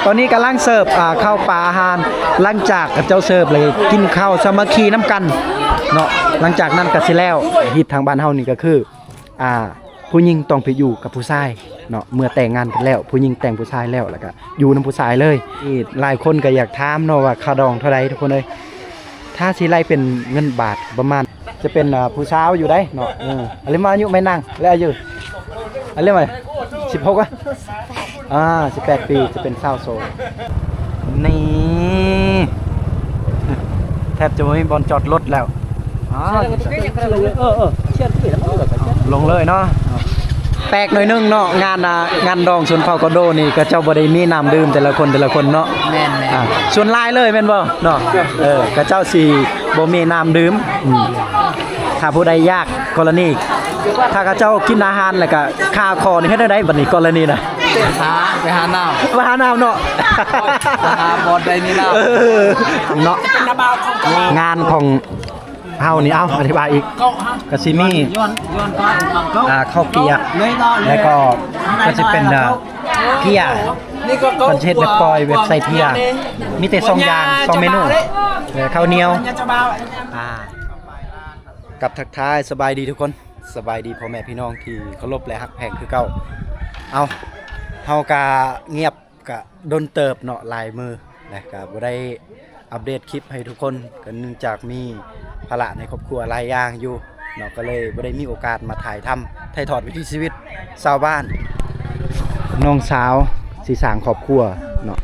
ตอนนี้กำลังเสิร์ฟข้าวปลาอาหารหลังจากเจ้าเสิร์ฟเลยกินข้าวสามัคคีน้ำกันเนาะหลังจากนั้นก็สิแล้วฮิตทางบ้านเฮานี่ก็คือผู้หญิงต้องไปอยู่กับผู้ชายเนาะเมื่อแต่งงานกันแล้วผู้หญิงแต่งผู้ชายแล้วก็อยู่นำผู้ชายเลยหลายคนก็อยากถามเนาะว่าค่าดองเท่าใดทุกคนเลยถ้าสิไล่เป็นเงินบาทประมาณจะเป็นผู้สาวอยู่ได้เนาะอะไรมาอายุไม่นั่งแล้วอายุอะไรมา16อ่ะ18 ปีจะเป็นสาวโสดนี่แทบจะไม่มีบอลจอดรถแล้วลงเลยเนาะแปลกหน่อยนึงเนาะงานดองชนเผ่ากระโดนี่ก็เจ้าบ่ได้มีน้ำดื่มแต่ละคนเนาะแม่นส่วนลายเลยแม่นบ่เนาะก็เจ้าสิบ่มีน้ำดื่มถ้าผู้ใดยากกรณีถ้ากระเจ้ากินอาหารแล้วก็ค่าคอนี่เฮ็ดได้บัดนี้กรณีนะไปหาน้ำเนาะหาบอดได้นี่เนาะงานของเฮานี่อธิบายอีกกะซิมีข้าวเปียกแล้วก็จะเป็นเพียคอนเทนต์แบบปล่อยเว็บไซต์เพียมีแต่2อย่าง2เมนูข้าวเหนียวกับทักทายสบายดีทุกคนสบายดีพ่อแม่พี่น้องที่เคารพและฮักแพงคือเก่าเฮากะเงียบกะดนเติบเนาะหลายมือนะกะบ่ได้อัปเดตคลิปให้ทุกคนก็เนื่องจากมีภาระในครอบครัวหลายอย่างอยู่เนาะก็เลยบ่ได้มีโอกาสมาถ่ายทอดวิถีชีวิตชาวบ้านน้องสาวสิสร้างครอบครัวเนาะ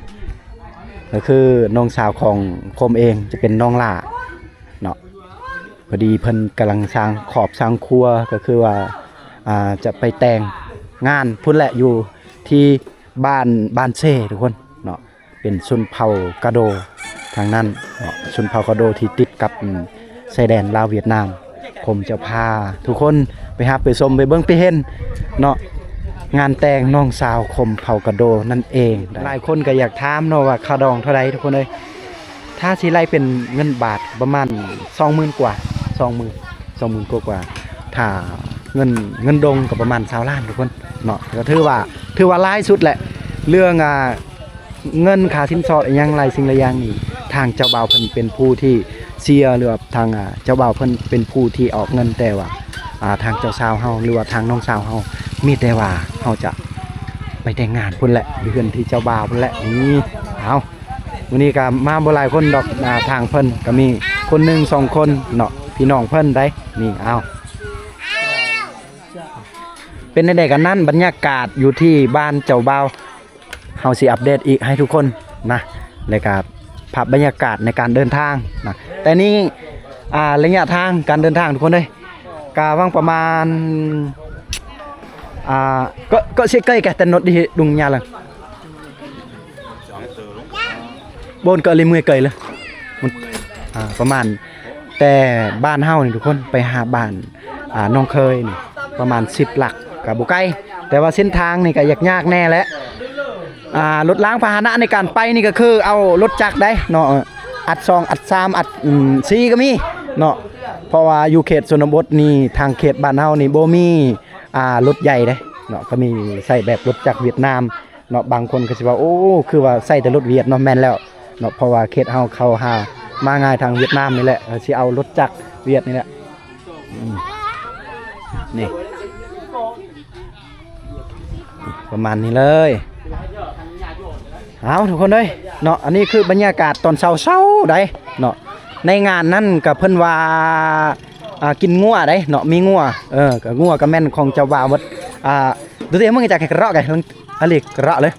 ก็คือน้องสาวของคมเองจะเป็นน้องล่าเนาะพอดีเพิ่นกำลังสร้างครัวก็คือว่าจะไปแต่งงานพุ่นแหละอยู่ที่บ้านเซ่ทุกคนเนาะเป็นชนเผ่ากะโดทางนั้นเนาะชนเผ่ากะโดที่ติดกับชายแดนลาวเวียดนามผมจะพาทุกคนไปหาไปชมไปเบิ่งไปเห็นเนาะงานแต่งน้องสาวคมเผ่ากะโดนั่นเองหลายคนก็อยากถามเนาะว่าค่าดองเท่าใดทุกคนเลยถ้าสิไล่เป็นเงินบาทประมาณ 20,000 กว่า 20,000 กว่าถ้าเงินดงก็ประมาณ20 ล้านทุกคนเนาะก็ถือว่าหลายสุดแหละเรื่องเงินค่าสินสอดอย่างไรสิ่งหลายอย่างนี่ทางเจ้าบ่าวเพิ่นเป็นผู้ที่เสียหรือว่าทางเจ้าบ่าวเพิ่นเป็นผู้ที่ออกเงินแต่ว่าทางเจ้าสาวเฮาหรือว่าทางน้องสาวเฮามีแต่ว่าเฮาจะไปแต่งงานพุ่นแหละเดือนที่เจ้าบ่าวพุ่นแหละนี่วันนี้ก็มาบ่หลายคนดอกทางเพิ่นก็มีคนหนึ่ง2คนเนาะพี่น้องเพิ่นได้นี่เป็นในกันนั้นบรรยากาศอยู่ที่บ้านเจ้าบ่าวเฮาสิอัปเดตอีกให้ทุกคนนะแล้วก็ภาพบรรยากาศในการเดินทางนะแต่นี้ระยะทางการเดินทางทุกคนเลยกาว่างประมาณก็สิใกล้กันแต่นดดิดุงยาลังบนก็เลยมือเกยเลยประมาณแต่บ้านเฮานี่ทุกคนไปหาบ้านน้องเคยนี่ประมาณ10 หลักกับบุไกแต่ว่าเส้นทางนี่ก็ยากแน่แล้วรถล้างพาหนะในการไปนี่ก็คือเอารถจักรได้เนาะอัด2อัด3อัด4ก็มีเนาะเพราะว่าอยู่เขตชนบทนี่ทางเขตบ้านเฮานี่บ่มีรถใหญ่เด้เนาะก็มีใส่แบบรถจักรเวียดนามเนาะบางคนก็สิว่าโอ้คือว่าใส่แต่รถเวียดเนาะแม่นแล้วเนาะเพราะว่าเขตเฮาเข้าหามาง่ายทางเวียดนามนี่แหละสิเอารถจักรเวียดนี่แหละนี่ประมาณนี้เลยทุกคนเลยเนาะอันนี้คือบรรยากาศตอนเช้าได้เนาะในงานนั่นกับเพิ่นว่ากินงัวได้เนาะมีงัวกับงัวกับแม่นของเจ้าบ่าวหมดดูสิมึงจะกระรอกไงอะไรกระรอกเลย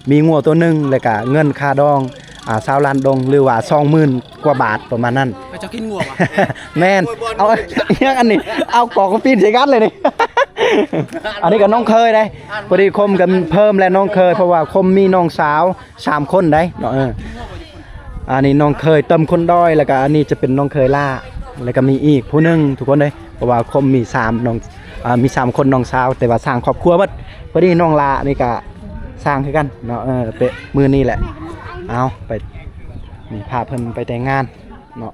มีงัวตัวนึงเลยกะเงินค่าดอง20 ล้านดงหรือว่า 20,000 กว่าบาทประมาณนั้นจะกินงัววะแม่นเอาอย่างอันนี้เอากอกปีนใส่กันเลยนี่อันนี้กับน้องเคยได้พอดีคมกันเพิ่มแล้วน้องเคยเพราะว่าคมมีน้องสาว3 คนได้เนาะอันนี้น้องเคยเติมคนด้อยแล้วก็อันนี้จะเป็นน้องเคยล่าแล้วก็มีอีกผู้นึงทุกคนเลยเพราะว่าคมมี3น้องมี3 คนน้องสาวแต่ว่าสร้างครอบครัวหมดพอดีน้องลานี่ก็สร้างคือกันเนาะเปะมือนี่แหละเอาไปนี่พาเพิ่นไปแต่งงานเนาะ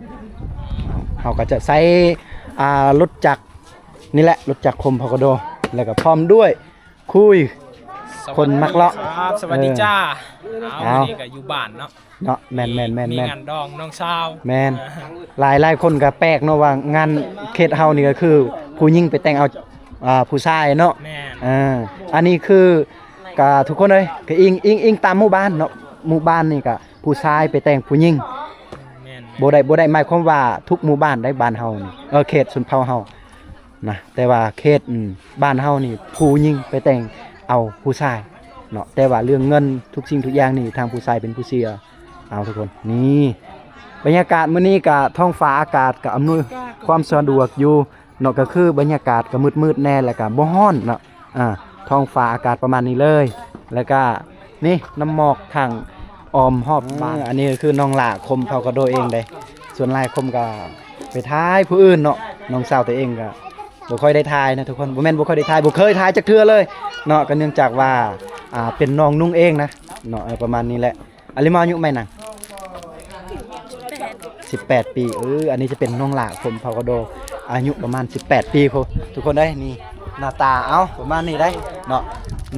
เขาก็จะใช้รถจักรนี่แหละรถจักรคมพอกโดแล้วก็พร้อมด้วยคุย คนมักเลาะ ครับสวัสดีจ้าเอา เอา วันนี้ก็อยู่บ้านเนาะ เนาะแม่น มีงานดองน้องสาว แม่นหลายคนก็แปลกเนาะว่างานเขตเฮานี่ก็คือ ผู้หญิงไปแต่งเอาผู้ชายเนาะ แม่ อันนี้คือก็ทุกคนเลยก็อิงตามหมู่บ้านเนาะหมู่บ้านนี่ก็ผู้ชายไปแต่งผู้หญิง แม่น บ่ได้หมายความว่าทุกหมู่บ้านได้บ้านเฮานี่เขตชนเผ่าเฮานะแต่ว่าเขตบ้านเฮานี่ผู้หญิงไปแต่งเอาผู้ชายเนาะแต่ว่าเรื่องเงินทุกสิ่งทุกอย่างนี่ทางผู้ชายเป็นผู้เสียเอาทุกคนนี่บรรยากาศมื้อนี้ก็ท้องฟ้าอากาศก็อำนวยความสะดวกอยู่เนาะก็คือบรรยากาศก็มืดๆแน่แล้วก็บ่ร้อนเนาะท้องฟ้าอากาศประมาณนี้เลย แล้วก็นี่น้ำหมอกทางออมรอบบ้านอันนี้ก็คือน้องหล่าคมเขาก็โดยเองได้ส่วนลายคมก็ไปท้ายผู้อื่นเนาะน้องสาวตัวเองก็บ่ค่อยได้ทายนะทุกคนบ่แม่นบ่ค่อยได้ทายบ่เคยทายจักเทื่อเลยเนาะก็เนื่องจากว่าเป็นน้องนุ่งเองนะเนาะประมาณนี้แหละอาลิมาอายุไหม่นัง18 ปีอันนี้จะเป็นน้องหล่าคมเขาก็โดอายุประมาณ18 ปีพอทุกคนได้นี่หน้าตาเอาประมาณนี้ได้เนาะ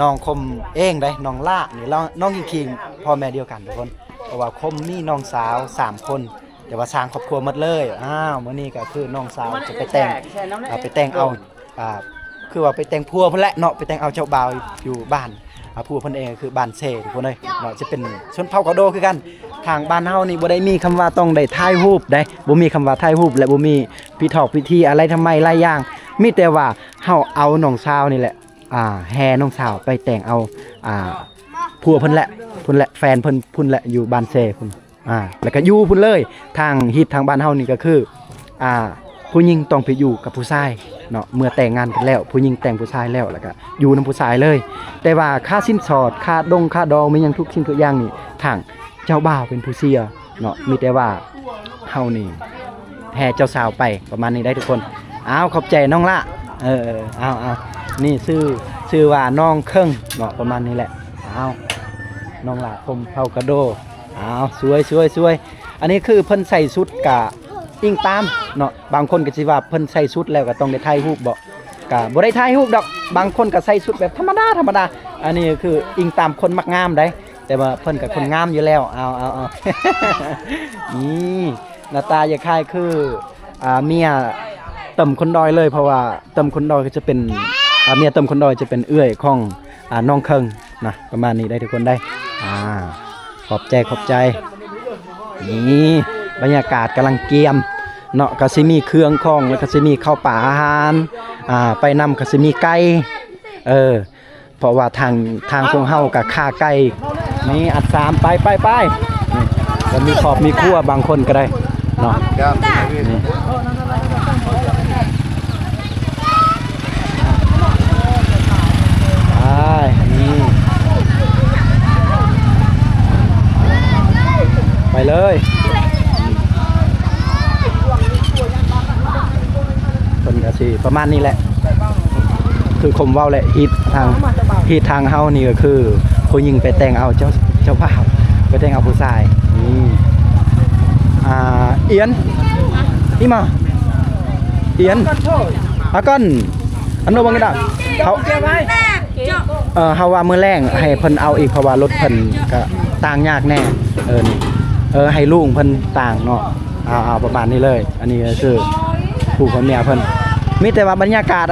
น้องคมเองได้น้องล่านี่เราน้องคิงๆพ่อแม่เดียวกันทุกคนเพราะว่าคมมีน้องสาว3คนแต่ว่าสร้างครอบครัวหมดเลยมื้อนี้ก็คือน้องสาวจะไปแต่งเอาคือว่าไปแต่งพัวเพิ่นแหละเนาะไปแต่งเอาเจ้าบ่าวอยู่บ้านผัวเพิ่นเองคือบ้านเซทุกคนเลยเนาะจะเป็นชนเผ่ากะโดคือกันทางบ้านเฮานี่บ่ได้มีคำว่าต้องได้ถ่ายรูปได้บ่มีคำว่าถ่ายรูปและบ่มีพิธีอะไรทำไมหลายอย่างมีแต่ว่าเฮาเอาน้องสาวนี่แหละแห่น้องสาวไปแต่งเอาผัวเพิ่นแหละแฟนเพิ่นพุ่นแหละอยู่บ้านเซพุ่นแล้วก็อยู่พุ่นเลยทางฮิตทางบ้านเฮานี่ก็คือผู้หญิงต้องไปอยู่กับผู้ชายเนาะเมื่อแต่งงานกันแล้วผู้หญิงแต่งผู้ชายแล้วก็อยู่นำผู้ชายเลย แต่ว่าค่าสินสอดค่าดองมีหยังทุกสิ่งทุกอย่างนี่ทางเจ้าบ่าวเป็นผู้เสียเนาะมีแต่ว่าเฮานี่แห่เจ้าสาวไปประมาณนี้ได้ทุกคนขอบใจน้องละเอานี่ชื่อว่าน้องเครื่องเนาะประมาณนี้แหละน้องละคมเฮากระโดสวยอันนี้คือเพิ่นใส่ชุดกะอิงตามเนาะบางคนก็สิว่าเพิ่นใส่ชุดแล้วก็ต้องได้ถ่ายรูปบ่ก็บ่ได้ถ่ายรูปดอกบางคนก็ใส่ชุดแบบธรรมดาอันนี้คืออิงตามคนมักงามได้แต่ว่าเพิ่นก็คนงามอยู่แล้วเอา นี่หน้าตาอย่าคล้ายคือเมียต่ำคนดอยเลยเพราะว่าต่ำคนดอยก็จะเป็นเมียต่ำคนดอยจะเป็นเอื้อยของน้องเคิงนะประมาณนี้ได้ทุกคนได้ขอบใจนี่บรรยากาศกำลังเกียมเนาะก็สิมีเครื่องของแล้วก็สิมีข้าวป่าอาหารไปนำก็สิมีไก่เพราะว่าทางพวกเฮากับฆ่าไก่นี่อัดสามไปนี่ก็มีขอบมีครัวบางคนก็ได้เนาะนี่ไปเลยคนก็สิประมาณนี้แหละคือคมเว้าแหละฮิตทางเฮานี่ก็คือผู้หญิงไปแต่งเอาเจ้าบ่าวไปแต่งเอาผู้ชายนี่เอียนนี่มาเอียนก่อนอันโนบังกระดาษเขาเฮาว่ามื้อแรงให้เพิ่นเอาอีกเพราะว่ารถเพิ่นก็ต่างยากแน่นี่ให้ลุงเพิ่นต่างเนาะเอาประมาณนี้เลยอันนี้ก็คือผู้คนเมียเพิ่นมีแต่ว่าบรรยากาศ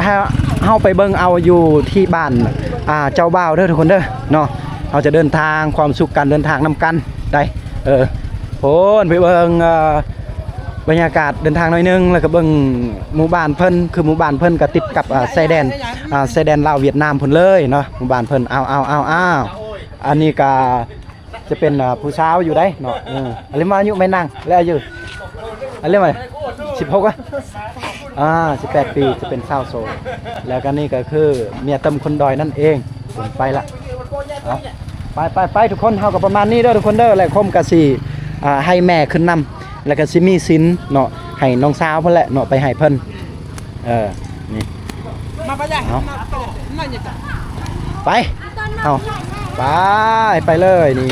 เฮาไปเบิ่งเอาอยู่ที่บ้านเจ้าบ่าวเด้อทุกคนเด้อเนาะเฮาจะเดินทางความสุขการเดินทางนำกันได้โพนไปเบิ่งบรรยากาศเดินทางหน่อยนึงแล้วก็เบิ่งหมู่บ้านเพิ่นคือหมู่บ้านเพิ่นก็ติดกับชายแดนลาวเวียดนามเพิ่นเลยเนาะหมู่บ้านเพิ่นอันนี้ก็จะเป็นผู้สาวอยู่ได้เนาะอะไรมาอายุไม่นั่งแล้วอายุอะไรมา16อ่ะ18 ปีจะเป็นสาวโสดแล้วก็นี่ก็คือเมียตำคนดอยนั่นเองผมไปละไปทุกคนเฮาก็ประมาณนี้เด้อทุกคนเด้อแล้วคมก็สิให้แม่ขึ้นนำแล้วก็สิมีศีลเนาะให้น้องสาวเพิ่นแหละเนาะไปให้เพิ่นนี่มาไปจ้ะไปไปเลยนี่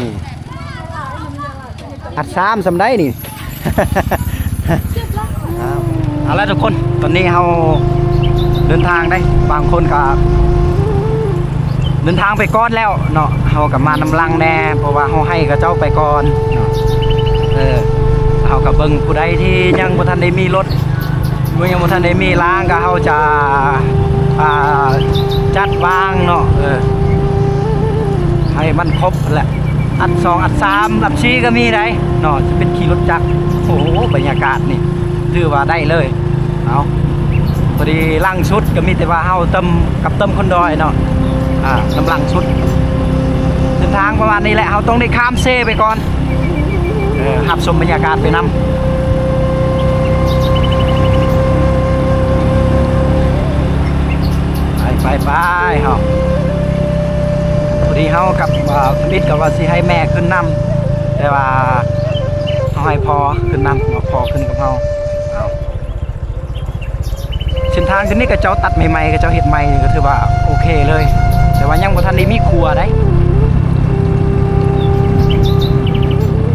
อัด3สำได้นี่ เอาละทุกคนตอนนี้เราเดินทางได้บางคนก็ เดินทางไปก่อนแล้วเนาะเฮากับมานำลังแน่เพราะว่าเฮาให้กับเจ้าไปก่อนเนาะเฮากับเบิ่งผู้ใดที่ยังบ่ทันได้มีรถยังบ่ทันได้มีล้างก็เฮาจะจัดวางเนาะให้มันครบแหละอัน2อัน3อัน4ก็มีได้เนาะจะเป็นขี่รถจักรโอ้โหบรรยากาศนี่ถือว่าได้เลยเอาพอดีล่างชุดก็มีแต่ว่าเฮาเติมคนดอยเนาะกำลังชุดเส้นทางประมาณนี้แหละเฮาต้องได้ข้ามเซไปก่อนหับชมบรรยากาศไปนำไปเฮาพอดีเฮากับพิษกับว่าสิให้แม่ขึ้นนำแต่ว่าเฮาให้พอขึ้นนำพอขึ้นกับเฮาเส้นทางขึ้นนี่กับเจ้าตัดใหม่ๆกับเจ้าเห็ดใหม่ก็ถือว่าโอเคเลยแต่ว่ายังบ่ทันได้มีครัวได้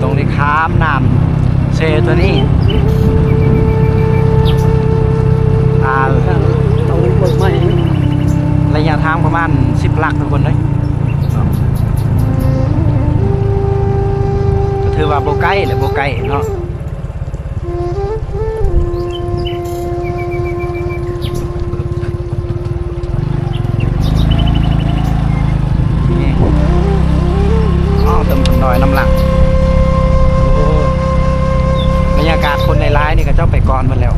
ตรงนี้ข้ามน้ำเซตัวนี้ต้องเปิดใหม่ระยะทางประมาณ10 ลักทุกคนเลยก็ถือว่าโบไกลหรือโบไกลเนาะเติมคนน้อยน้ำหลังบรรยากาศคนในร้ายนี่ก็เจ้าไปก่อนหมดแล้ว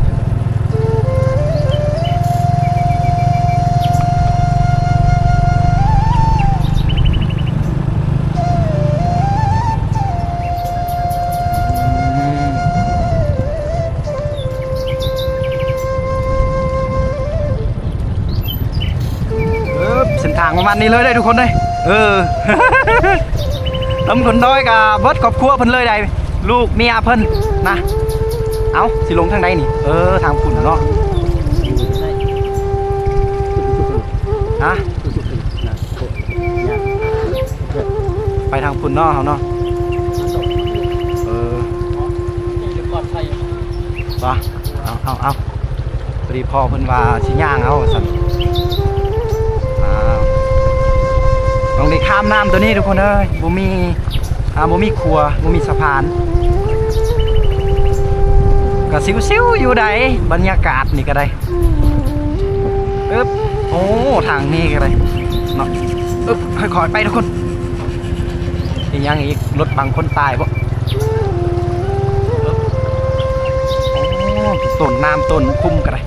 เส้นทางประมาณนี้เลยได้ทุกคนเลยตำคนน้อยกับเบิร์ดครอบครัวเพิ่นเลยได้ลูกเมียเพิ่นนะเอาสิลงทางใดนี่ทางพุ่นเนาะฮะไปทางพุ่นเนาะเขาเนาะป่ะเอาพอดีพ่อเพิ่นว่าสิย่างเอาสั่นต้องได้ข้ามน้ำตัวนี้ทุกคนเลยบ่มีครัวบ่มีสะพานก็ซิวๆอยู่ใดบรรยากาศนี่ก็ได้โอ้ทางนี้ก็ได้เนาะค่อยๆไปทุกคนยังอีกรถบางคนตายบ่ต้นน้ำต้นคุ้มก็ได้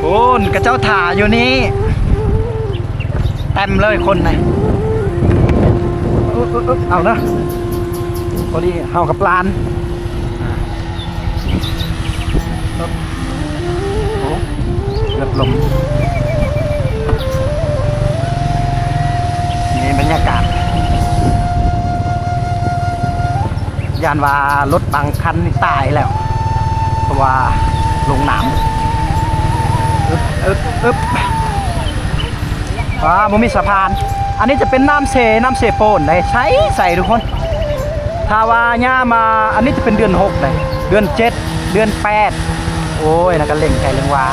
คนกระเจ้าถ่าอยู่นี่เต็มเลยคนไหนเอานะพอดีเฮากับลานเกือบลมนี่บรรยากาศยานว่ารถบางคันนี่ตายแล้วเพราะว่าลงน้ำมันมีสะพานอันนี้จะเป็นน้ำเซโปนได้ใส่ทุกคนถ้าว่าย่ามาอันนี้จะเป็นเดือน6เลยเดือน7เดือน8โอ้ยนะกันเล่งไก่เล่งวา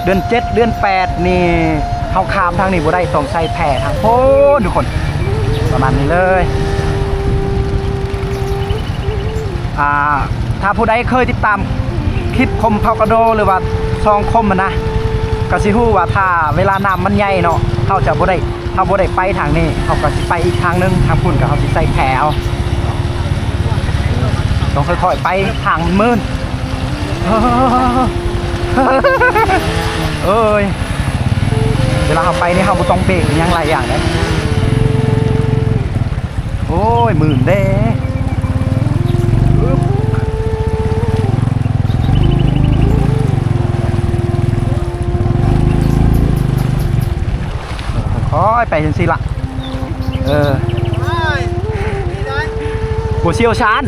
เดือน7เดือน8นี่เขาข้ามทางนี้บ่ได้ต้องใส่แพทางโอ้ทุกคนประมาณนี้เลยถ้าผู้ใดเคยติดตามคลิปคมเผากระโดหรือว่าซองคมมันนะก็สิฮู้ว่าถ้าเวลาน้ำมันใหญ่เนาะเขาบ่ได้ไปทางนี้เขาก็สิไปอีกทางนึงทางพุ่นก็เขาสิใส่แผวต้องค่อยๆไปทางมืดเอ้ยเวลาเขาไปนี่เขาบ่ต้องเบรกยังหลายอย่างเลยโอ้ยหมื่นเด้ไปจังสิล่ะผู้เชี่ยวชาญ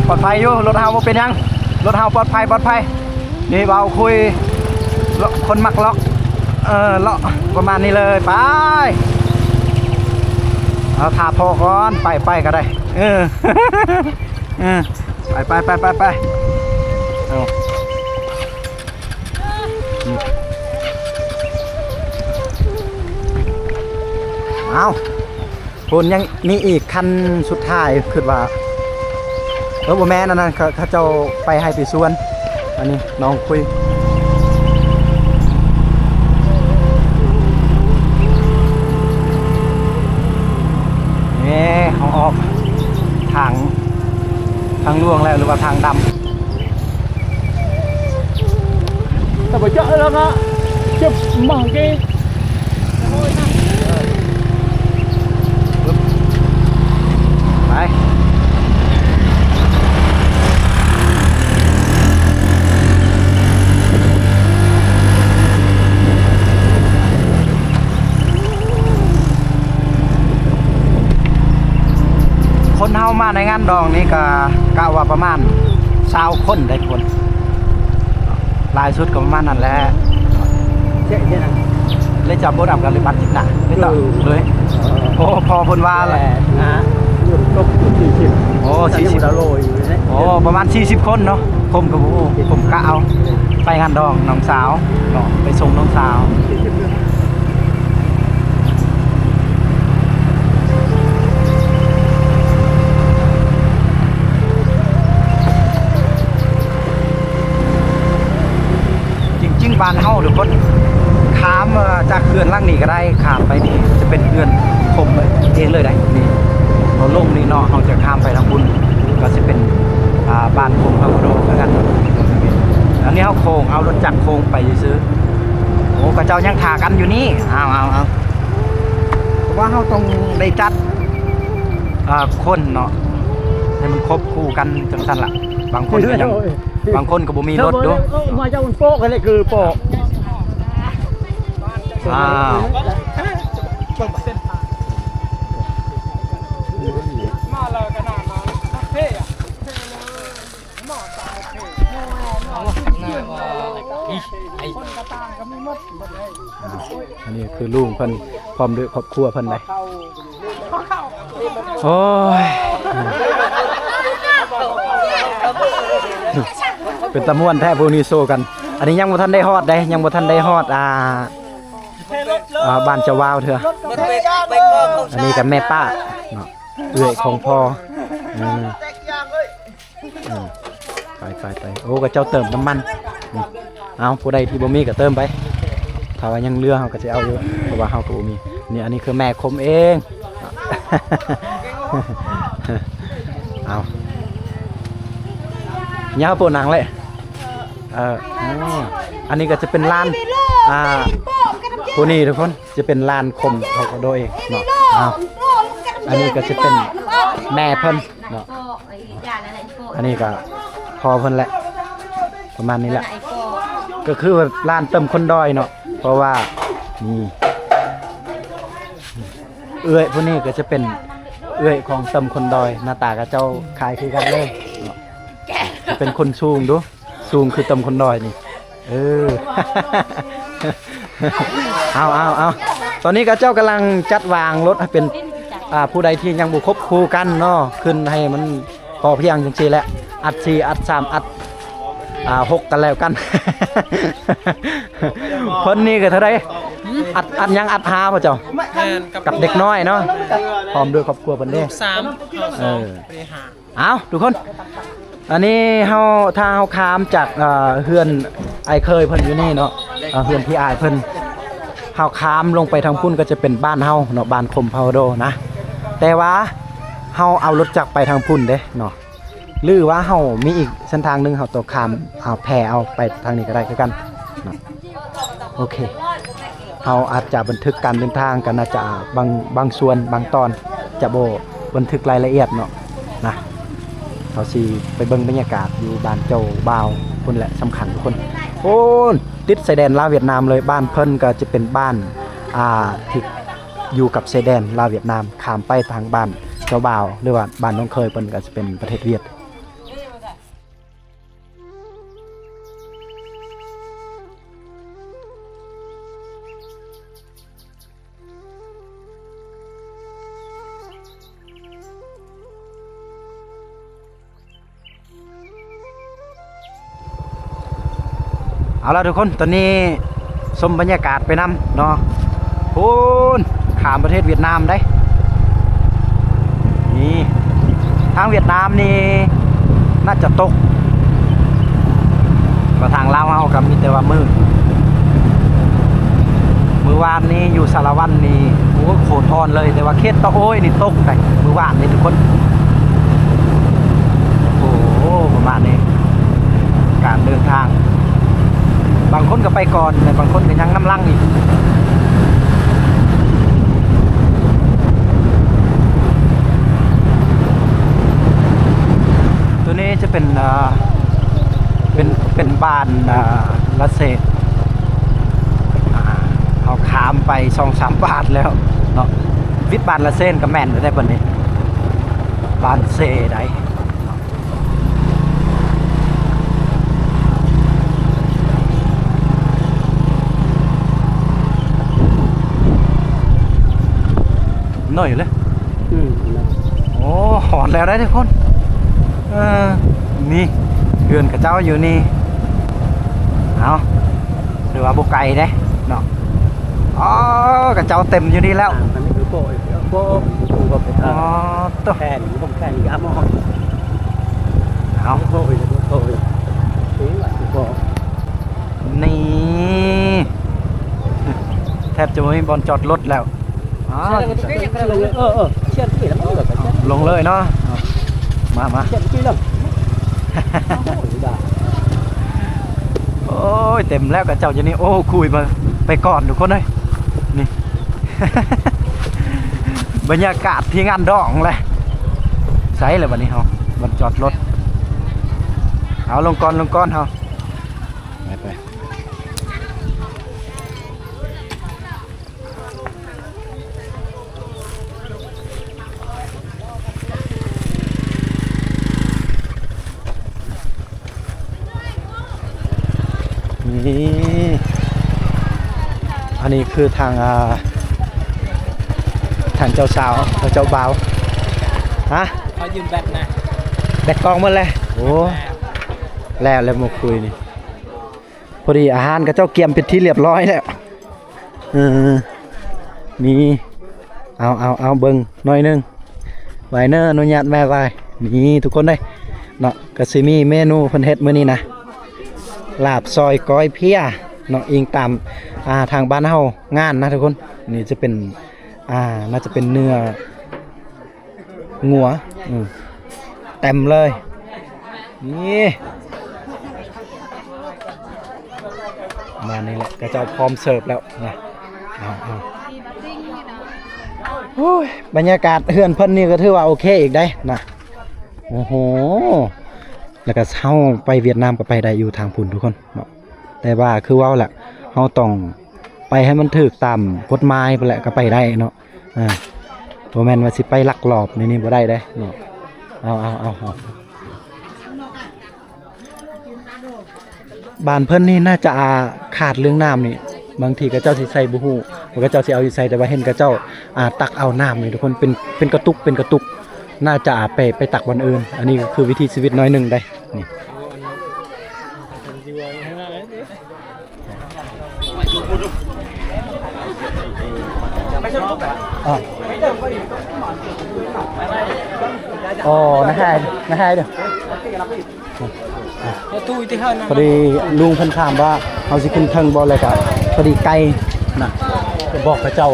ปลอดภัยอยู่รถเฮาบ่เป็นยังรถเฮาปลอดภัยนี่เบาคุยคนมักล็อกเลาะประมาณนี้เลยไป เอาทาพอก่อนไปก็ได้เออ เออไปเอาเอาคุณยังมีอีกคันสุดท้ายคือว่าบ่แม่นอันนั้นเขาเจ้าไปให้ไปสวน อันนี้น้องคุยนี่เขาออกทางล่วงแล้วหรือว่าทางดำแต่บ่เจอแล้วนะเจ็บมากกี้ไปคนเฮามาในงานดองนี่ก็กะว่าประมาณ20คนได้คนหลายสุดก็ประมาณนั้นแหละเจ๊เนี่ยนะเลยจับบทอับกันเลยบัดจิตน่ะไม่ต้องเลยโอ้พอเพิ่นว่าแหละนะตก40โอ้40ดาวโลอยู่นี่โอ้ประมาณ40คนเนาะผมกับผมกะเอาไปงานดองน้องสาวเนาะไปส่งน้องสาวบ้านเฮาทุกคนข้ามจากเขื่อนล่างนี้ก็ได้ข้ามไปนี่จะเป็นเขื่อนคมเองเลยได้นี่เราลงนี่เนาะเราจะข้ามไปทางบุญก็จะเป็นบ้านคมพระโดเหมือนกันอันนี้เขาโค้งเอารถจักรโค้งไปซื้อโอ้กระเจ้ายังถ่ากันอยู่นี่เอาเพราะว่าเขาต้องได้จัดคนเนาะให้มันครบคู่กันจังสั้นล่ะบางคนก็ยังบางคนก็บ่มีรถด้วยมาเจ้ามันโป๊กอะไรคือโป๊กอ้าวมาเลยขนาดนั้นเท่อะมาตาเท่อันนี้คือลุงเพิ่นพร้อมด้วยครอบครัวเพิ่นเลยโอ้ยเป็นตะม่วนแท้พวกนี้โซกันอันนี้ยังบ่ทันได้ฮอดได้ยังบ่ทันได้ฮอดบ้านเจ้าวาวเถอะอันนี้กับแม่ป้าเนาะเอื้อยของพ่อไปโอ้ก็เจ้าเติมน้ำมันนี่เอาผู้ใดที่บ่มีก็เติมไปถ้าว่ายังเหลือเฮาก็สิเอาอยู่เพราะว่าเฮาก็บ่มีนี่อันนี้คือแม่คมเองเอาเนี่ยเขาปวดหนังเลยอันนี้ก็จะเป็นลานพวกนี้ทุกคนจะเป็นลานคมเขาก็โดยเนาะอันนี้ก็จะเป็นแม่เพิ่นเนาะอันนี้ก็พอเพิ่นแหละประมาณนี้แหละก็คือแบบลานเติมคนดอยเนาะเพราะว่านี่เอื้อยพวกนี้ก็จะเป็นเอื้อยของเติมคนดอยหน้าตากับเจ้าคายคือกันเลยจะเป็นคนสูงดูสูงคือเติมคนดอยนี่เอาตอนนี้ก็เจ้ากำลังจัดวางรถให้เป็นผู้ใดที่ยังบุครบคู่กันเนาะขึ้นให้มันพอเพียงจังซี่แหละอัด4อัด3อัด6กันแล้วกันคนนี้ก็เท่าไรอัดยังอัดหาป่ะเจ้ากับเด็กน้อยเนาะพร้อมด้วยครอบครัวเพิ่นเด้เอาทุกคนอันนี้ถ้าเฮาข้ามจากเฮือนไอเคยเพิ่นอยู่นี่เนาะเฮือนพี่อายเพิ่นเฮาข้ามลงไปทางพุ่นก็จะเป็นบ้านเฮาเนาะบ้านคมพาวโดนะแต่ว่าเฮาเอารถจักรไปทางพุ่นเด้เนาะหรือว่าเฮามีอีกเส้นทางนึงเฮาต้องข้ามเอาแพเอาไปทางนี้ก็ได้คือกันเนาะโอเคเฮาอาจจะบันทึกการเดินทางกันอาจจะบางส่วนบางตอนจะบ่บันทึกรายละเอียดเนาะนะเขาสิไปเบิ่งบรรยากาศอยู่บ้านเจ้าบ่าวคนแหละสำคัญทุกคนโอ้ติดชายแดนลาวเวียดนามเลยบ้านเพิ่นก็จะเป็นบ้านที่อยู่กับชายแดนลาวเวียดนามข้ามไปทางบ้านเจ้าบ่าวหรือว่าบ้านน้องเคยเพิ่นก็จะเป็นประเทศเวียด เอาละทุกคนตอนนี้ชมบรรยากาศไปนำเนาะพูนข้ามประเทศเวียดนามได้นี่ทางเวียดนามนี่น่าจะตกมาทางลาวเฮากับมีแต่ว่ามือวานนี้อยู่สารวันนี่โอ้โขนทอนเลยแต่ว่าเขตตะโอ้ยนี่ตกไปมือวานนี่ทุกคนโอ้โหประมาณนี้การเดินทางบางคนก็ไปก่อนแต่บางคนก็ยังน้ำลังอีกตัวนี้จะเป็นบ้านละเศษเอาขามไป2-3 บาทแล้วเนาะวิทย์บ้านละเส้นกับแม่นได้ปะนี้บ้านเซได้หน่อยเลยโอ้หอนแล้วได้ทุกคนนี่เรือนกับเจ้าอยู่นี่เอาหรือว่าบุกไก่ได้เนาะอ๋อกับเจ้าเต็มอยู่นี่แล้วมันนี่คือโปะเป็น อ๋อตัว แค่นี้ผมแค่นี้อ้ามอ เอา โปะซื้อว่าโปะ นี่แทบจะไม่มีบอลจอดรถแล้วอ๋อ เชื่อที่แล้วมันก็เชื่อ ลงเลยเนาะมา เชื่อที่แล้ว โอ้ยเต็มแล้วกับเจ้าอยู่นี่โอ้คุยมาไปก่อนทุกคนเลยนี่ บรรยากาศที่งานดองเลยใส่เลยวันนี้เฮาบนจอดรถเอาลงก่อนเฮาไปนี่อันนี้คือทางเจ้าสาวเจ้าบ่าวฮะ เขายืมแบตนะ แบตกองหมดเลยโอ้แล้วมาคุยนี่พอดีอาหารกับเจ้าเกียมเป็นที่เรียบร้อยแล้วมีเอาเบิ่งหน่อยนึงไวเนอร์อนุญาตแม่ไว้นี่ทุกคนได้เนาะก็สิมีเมนูเพิ่นเฮ็ดมื้อนี้นะลาบซอยก้อยเพียเนาะอิงตามทางบ้านเฮางานนะทุกคนนี่จะเป็นน่าจะเป็นเนื้องัวเต็มเลยนี่มานี่แหละก็จะพร้อมเสิร์ฟแล้วนะโอ้ยบรรยากาศเฮือนเพิ่นนี่ก็ถือว่าโอเคอีกได้นะโอ้โหแล้วก็เฮาไปเวียดนามก็ไปได้อยู่ทางพุ่นทุกคนเนาะแต่ว่าคือว่าแหละเฮาต้องไปให้มันถูกตามกฎหมายไปแหละก็ไปได้เนาะบ่แม่นว่าสิไปลักลอบนี่บ่ได้เด้เนาะเอาบ้านเพิ่นนี่น่าจะขาดเรื่องน้ำนี่บางทีก็เจ้าสิใส่บ่ฮู้ก็เจ้าสิเอาอยู่ใส่แต่ว่าเห็นก็เจ้าตักเอาน้ำนี่ทุกคนเป็นกระตุกน่าจะไปตักวันอื่นอันนี้ก็คือวิธีชีวิตน้อยหนึงได้นี่อ๋อนะฮะเด้อพอดีลุงเพิ่นถามว่าเอาสิขึ้นเทิงบ่เลยก็พอดีไกลน่ะจะบอกกับเจ้า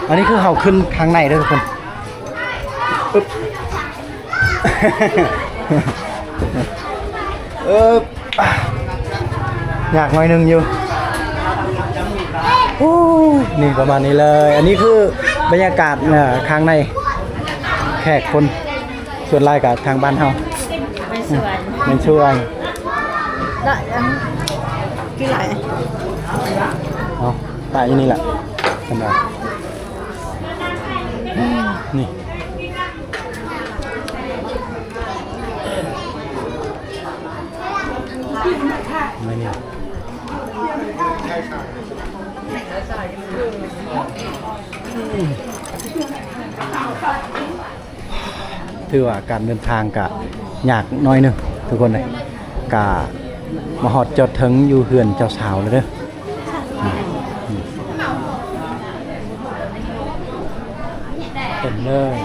อันนี้คือเฮาขึ้นข้างในเด้อทุกคนปึ๊บอยากหน่อยนึงอยู่นี่ประมาณนี้เลยอันนี้คือบรรยากาศข้างในแขกคนส่วนรายกับทางบ้านเฮาไม่ชวนได้ยังกี่ไหลเอาตายนี่แหละกันได้นี่ไม่เนี่ย ถือว่าการเดินทางก็ยากน้อยหนึงทุกคนเลยก็มาฮอดจอดถึงอยู่เฮือนเจ้าสาวเลยเด้อเต็มเลย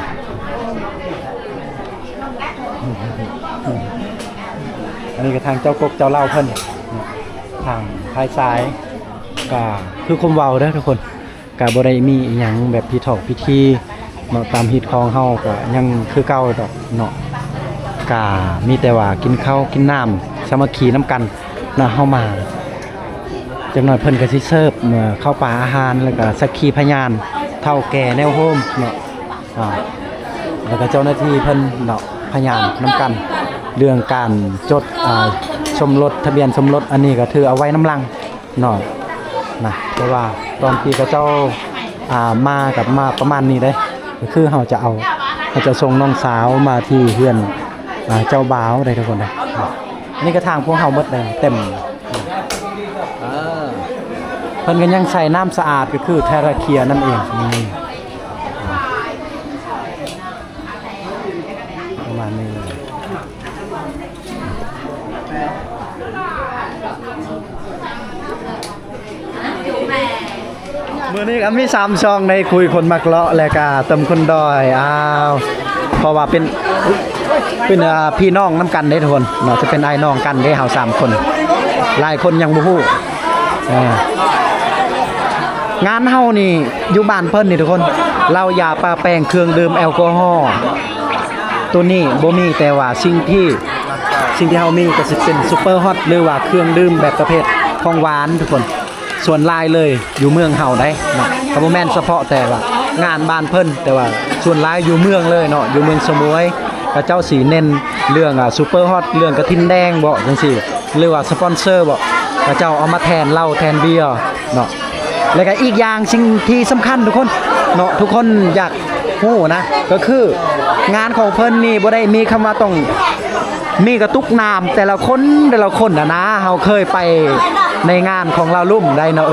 อันนี้ก็ทางเจ้ากกเจ้าเล่าเพิ่นทางภายซ้ายก็คือคมเว้าเด้อทุกคนก็บ่ได้มีอีหยังแบบพิธีพิธีเนาะตามฮิตของเฮาก็ยังคือเก่าดอกเนาะก็มีแต่ว่ากินข้าวกินน้ำสามัคคีน้ำกันนะเฮามาจังหน่อยเพิ่นก็สิเสิร์ฟข้าวปลาอาหารแล้วก็สักขีพยานเฒ่าแก่แนวโฮมเนาะแล้วก็เจ้าหน้าที่เพิ่นเนาะพยานน้ำกันเรื่องการจดสมรสทะเบียนสมรสอันนี้ก็ถือเอาไว้น้ำลังเนาะนะแต่ว่าตอนที่เขาเจ้ามากับมาประมาณนี้ได้ก็คือเขาจะส่งน้องสาวมาที่เฮือนเจ้าบ่าวได้ทุกคนได้นี่ก็ทางพวกเฮาหมดเลยเต็มเพิ่นก็ยังใส่น้ำสะอาดก็คือเทราเคียนั่นเองนี่ประมาณนี้เลยมื้อนี้ก็มี3ช่องในคุยคนมักเลาะแล้วก็ตำคนดอยเพราะว่าเป็นพี่น้องน้ำกันได้ทุกคนเนาะจะเป็นไอ้น้องกันได้เฮา3คนหลายคนยังบ่ฮู้งานเฮานี่อยู่บ้านเพิ่นนี่ทุกคนเหล้ายาปลาแป้งเครื่องดื่มแอลกอฮอล์ตัวนี้บ่มีแต่ว่าสิ่งที่เฮามีก็สิเป็นซุปเปอร์ฮอตหรือว่าเครื่องดื่มแบบประเภทของหวานทุกคนส่วนลายเลยอยู่เมืองเฮาได้เนาะก็บ่แม่นเฉพาะแต่ว่างานบ้านเพิ่นแต่ว่าส่วนลายอยู่เมืองเลยเนาะอยู่เมืองสมุยก็เจ้าสีเน้นเรื่องซุปเปอร์ฮอตเรื่องกระทินแดงบ่จังซี่หรือว่าสปอนเซอร์บ่ก็เจ้าเอามาแทนเหล้าแทนเบียร์เนาะแล้วก็อีกอย่างสิ่งที่สำคัญทุกคนเนาะทุกคนอยากฮู้นะก็คืองานของเพิ่นนี่บ่ได้มีคำว่าต้องมีกระตุกน้ำแต่ละคนนะเฮาเคยไปในงานของเราลุ่มได้เนาะ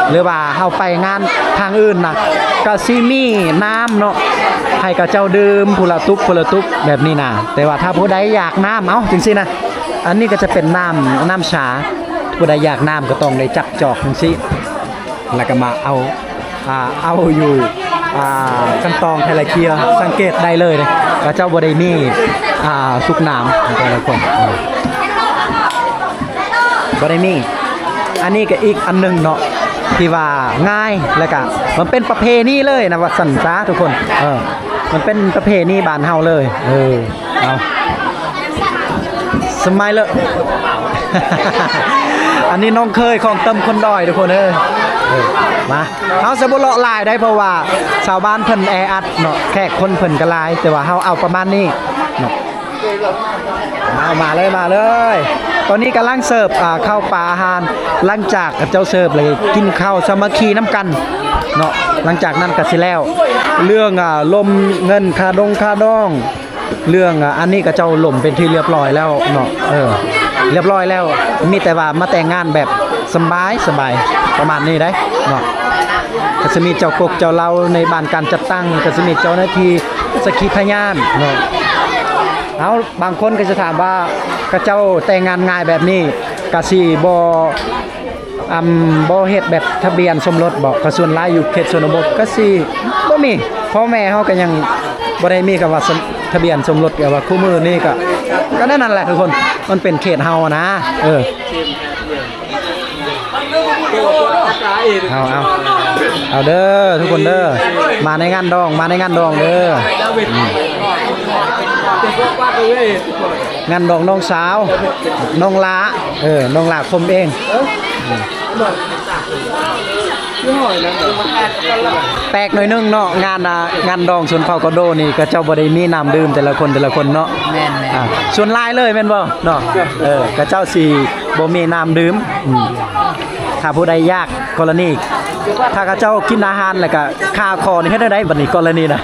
หรือว่าเฮาไปงานทางอื่นนะก็สิมีน้ำเนาะให้กับเจ้าดื่มผู้ละตุกแบบนี้นะแต่ว่าถ้าผู้ใดอยากน้ำจังซี่นะอันนี้ก็จะเป็นน้ำชาผู้ใดอยากน้ำก็ต้องได้จักจอกจังซี่แล้วก็มาเอาอยู่กันตองไทยละเคียสังเกตได้เลยนะว่าเจ้าบ่ได้มีสุกน้ำแต่ละคนบ่ได้มีอันนี้ก็อีกอันนึงเนาะที่ว่าง่ายแล้วก็มันเป็นประเพณีเลยนะว่าสันซาทุกคนมันเป็นประเพณีบ้านเฮาเลยเอาสมัยเลย อันนี้น้องเคยของเติมคนดอยทุกคนมาเฮาจะบ่เลาะลายได้เพราะว่าชาวบ้านเพิ่นแออัดเนาะแขกคนเพิ่นก็หลายแต่ว่าเฮาเอาประมาณนี้เนาะมาเลยตอนนี้กำลังเสิร์ฟข้าวปลาอาหารหลังจากเจ้าเสิร์ฟเลยกินข้าวสามัคคีน้ำกันเนาะหลังจากนั้นก็สิแล้วเรื่องลมเงินค่าดองเรื่องอันนี้ก็เจ้าลมเป็นที่เรียบร้อยแล้วเนาะเรียบร้อยแล้วมีแต่ว่ามาแต่งงานแบบสบายประมาณนี้ได้เนาะก็จะมีเจ้ากกเจ้าเล่าในบ้านการจัดตั้งก็จะมีเจ้าหน้าที่สักขีพยานเนาะเอาบางคนก็จะถามว่าก็เจ้าแต่งงานง่ายแบบนี้ก็สิบ่เฮ็ดแบบทะเบียนสมรสบ่ก็ส่วนหลายอยู่เขตชนบทก็สิบ่มีพ่อแม่เฮาก็ยังบ่ได้มีคำว่าทะเบียนสมรสแบบว่าคู่มือนี่ก็นั่นแหละทุกคนมันเป็นเขตเฮานะเอาเด้อทุกคนเด้อมาในงานดองเด้องานดองน้องสาวน้องลาน้องลาคมเองแปลกหน่อยนึงเนาะงานดองส่วนเผากระโดนี่ก็เจ้าบ่ได้มีน้ำดื่มแต่ละคนเนาะแม่นส่วนลายเลยแม่นบ่เนาะก็เจ้าสิบ่มีน้ำดื่มถ้าผู้ใดยากกรณีถ้ากระเจ้ากินอาหารแล้วก็คาคอนี่เฮ็ดได้บัดนี้กรณีนะ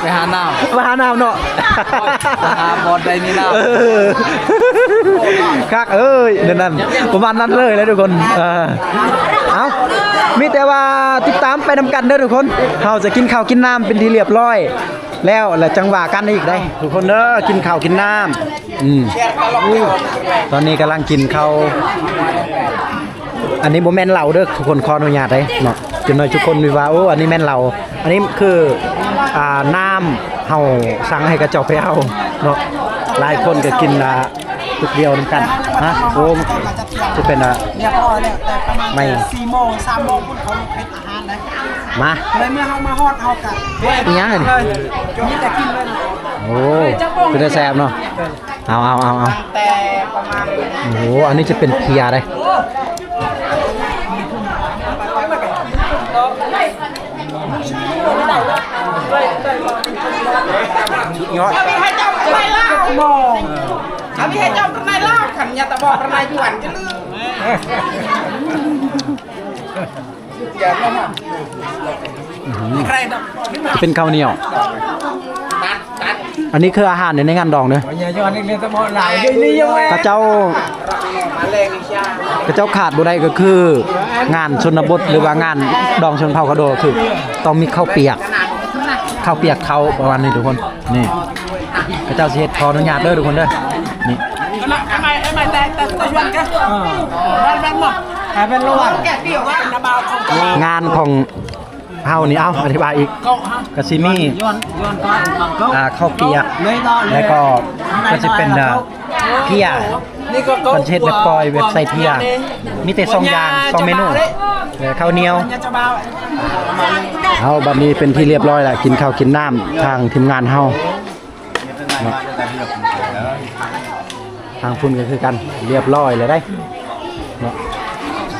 ไปหาน้ำเนาะหาบอดได้นี่น้ำคักนั่นประมาณนั้นเลยทุกคนเอามีแต่ว่าติดตามไปนำกันเด้อทุกคนเราจะกินข้าวกินน้ำเป็นที่เรียบร้อย แล้วจังหวะกันอีกได้ทุกคนเด้อกินข้าวกินน้ำตอนนี้กำลังกินข้าวอันนี้โมแม่นเหล่าเด้อทุกคนขออนุญาตได้เนาะจนหน่อยทุกคนมีว่าโอ้อันนี้แม่นเหล่าอันนี้คือน้ำเฮาสั่งให้กระเจ้าไปเอาเนาะหลายคนก็กินทุกเดียวนํกันฮะโอ้จะเป็นเนี่ยพอแล้วแต่ประมาณ ไม่ 4 โมง 3 โมงพุ่นเขาเป็นอาหารนะ มา เลยเมื่อเฮามาฮอดเฮากะ อีหยังอันนี้ เลยมีแต่กินเลยนะ โอ้เป็นแต่แซ่บเนาะเอาแต่ประมาณ โอ้โหอันนี้จะเป็นเพียได้ยอด มีให้จับอะไรล่ะมองมีให้จับอะไรล่ะขันยาตะบอกอะไรหวนจะลืมใครนะ เป็นข้าวเหนียวอันนี้คืออาหารในงานดองเนอะ อย่าย้อนเรียนตะบอกหลายนี่ยังไง กระเจ้าขาดบ่ได้ก็คืองานชนบทหรือว่างานดองชนเผ่ากระโดคือต้องมีข้าวเปียกเขาประมาณนี้ทุกคนนี่กระเจ้าสิเฮ็ดขออนุญาตเด้อทุกคนเด้อนี่ ทำไมแต่ย้อนกันมันหมดเป็นระหว่างแก่เดี่ยวว่านาบาวของ งานของเฮานี่เอาอธิบายอีกกะซิมีข้าวเปียกแล้วก็จะเป็นเพียคอนเทนต์แบบปล่อยเว็บไซต์เพียมีแต่2อย่าง2เมนูข้าวเหนียวเอาบัดนี้เป็นที่เรียบร้อยแล้วกินข้าวกินน้ำทางทีมงานเฮาทางพุ่นก็คือกันเรียบร้อยเลยได้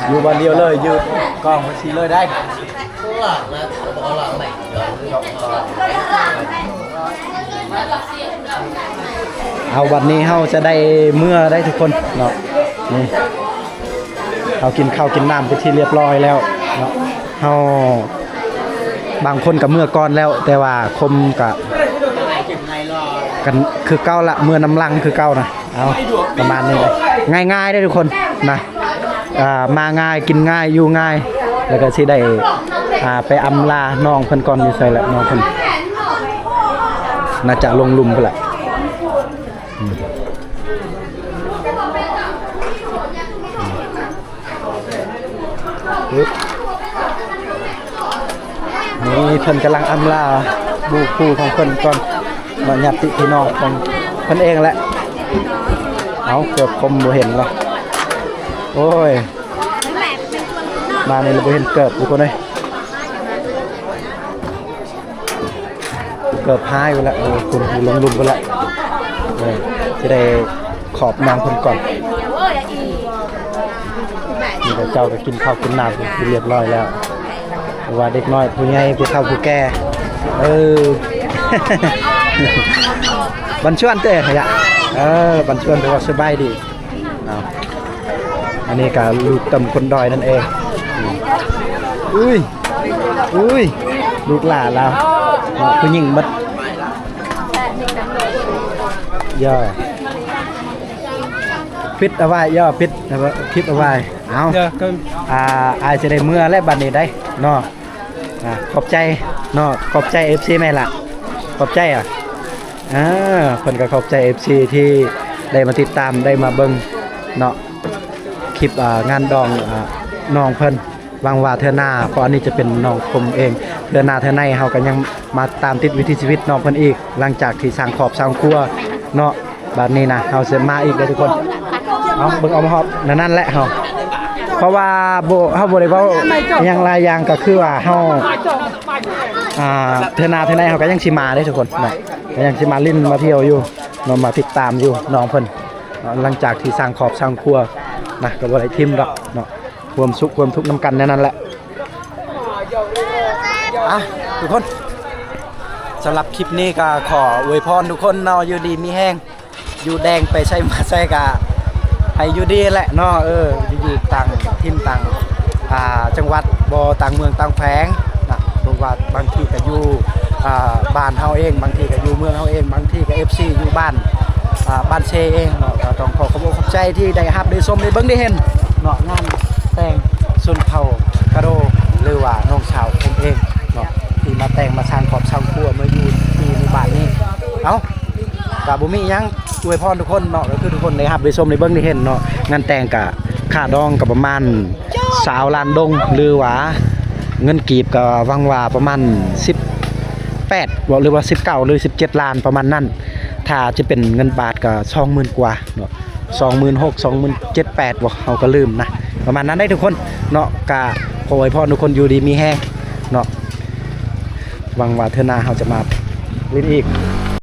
อยู่วันเดียวเลยยืดกล้องมาชี้เลยได้เอาวันนี้เฮาจะได้เมื่อได้ทุกคนเนาะนี่เอากินข้าวกินน้ำไปที่เรียบร้อยแล้วเนาะเฮาบางคนกับเมื่อก่อนแล้วแต่ว่าคมกับกันคือเก้าละเมื่อน้ำลังคือเก้านะเอาประมาณนี้เลยง่ายๆได้ทุกคนนะมาง่ายกินง่ายอยู่ง่ายแล้วก็สิได้ไปอำลาน้องเพิ่นก่อนอยู่ใส่แหละน้องเพิ่นน่าจะลงลุมเพิ่นแหละนี่เพิ่นกำลังอำลาบูคู่ของเพิ่นก่อนมาญาติพี่น้องของเพิ่นเองแหละเอาเกือบคมบ่เห็นหรอกโอ้ยมาในระบบเห็นเกิดทุกคนเลยเกิดพายไปแล้วคุณลงลุมไปแล้วจะได้ขอบนางคนก่อนนี่เจ้าก็กินข้าวกินน้ำกินเรียบร้อยแล้วว่าเด็กน้อยผู้ใหญ่ผู้เฒ่าผู้แก่บันชวนเต้ยะบันชวนแต่ว่าสบายดีอันนี้ก็ลูกตำคนดอยนั่นเองอุ้ยลูกหลานเราผู้หญิงบัดย่อพิษเอาไว้ย่อพิษเอาไว้เอาอาจจะได้เมื่อและบัดนี้ได้เนาะขอบใจเนาะขอบใจ FC แม่ล่ะขอบใจเพิ่นก็ขอบใจ FC ที่ได้มาติดตามได้มาเบิ่งเนาะคลิปงานดองน้องเพิ่นวางว่าเทื่อหน้าเพราะอันนี้จะเป็นน้องผมเองเทื่อหน้าเทื่อในเฮาก็ยังมาตามติดวิถีชีวิตน้องเพิ่นอีกหลังจากที่สร้างครอบสร้างครัวเนาะบัดนี้นะเฮาสิมาอีกเด้อทุกคนเอาเบิ่งเอามาฮอบนั่นแหละเฮาเพราะว่าเฮาบ่ได้เว้าหยังหลายอย่างก็คือว่าเฮาเทื่อหน้าเทื่อในเฮาก็ยังสิมาเด้อทุกคนเนาะก็ยังสิมาลิ้นมาเที่ยวอยู่เนาะมาติดตามอยู่น้องเพิ่นหลังจากที่สร้างครอบสร้างครัวนะก็บ่ได้ทิมดอกเนาะความสุขความทุกข์น้ำกันนั่นแหละทุกคนสำหรับคลิปนี้ก็ขออวยพรทุกคนเนาะอยู่ดีมีแห้งอยู่แดงไปใช้มาใช้กะให้อยู่ดีแหละเนาะอยู่ต่างทิมต่างจังหวัดบ่ต่างเมืองต่างแขวงนะเพราะว่าบางทีก็อยู่บ้านเฮาเองบางทีก็อยู่เมืองเฮาเองบางทีก็ FC อยู่บ้านเชเองเนาะก็ต้องขอบใจที่ได้รับได้ชมได้เบิ่งได้เห็นเนาะงานแต่งชนเผ่ากระโดหรือว่าน้องสาวผมเองเนาะที่มาแต่งมาสร้างครอบครัวเมื่ออยู่ที่ในบ้าน เอากับบุมีหยังอวยพรทุกคนเนาะก็คือทุกคนได้รับได้ชมได้เบิ่งได้เห็นเนาะงานแต่งกะค่าดองกับประมาณ20ล้านดงหรือว่าเงินกีบก็วังว่าประมาณ18บ่หรือว่า19หรือ17ล้านประมาณนั้นถ้าจะเป็นเงินบาทก็20,000กว่าเนาะ26,000 27,800บ่เฮาก็ลืมนะประมาณนั้นได้ทุกคนเนาะก็ขออวยพรทุกคนอยู่ดีมีแฮงเนาะหวังว่าเทื่อหน้าเฮาจะมาเล่นอีก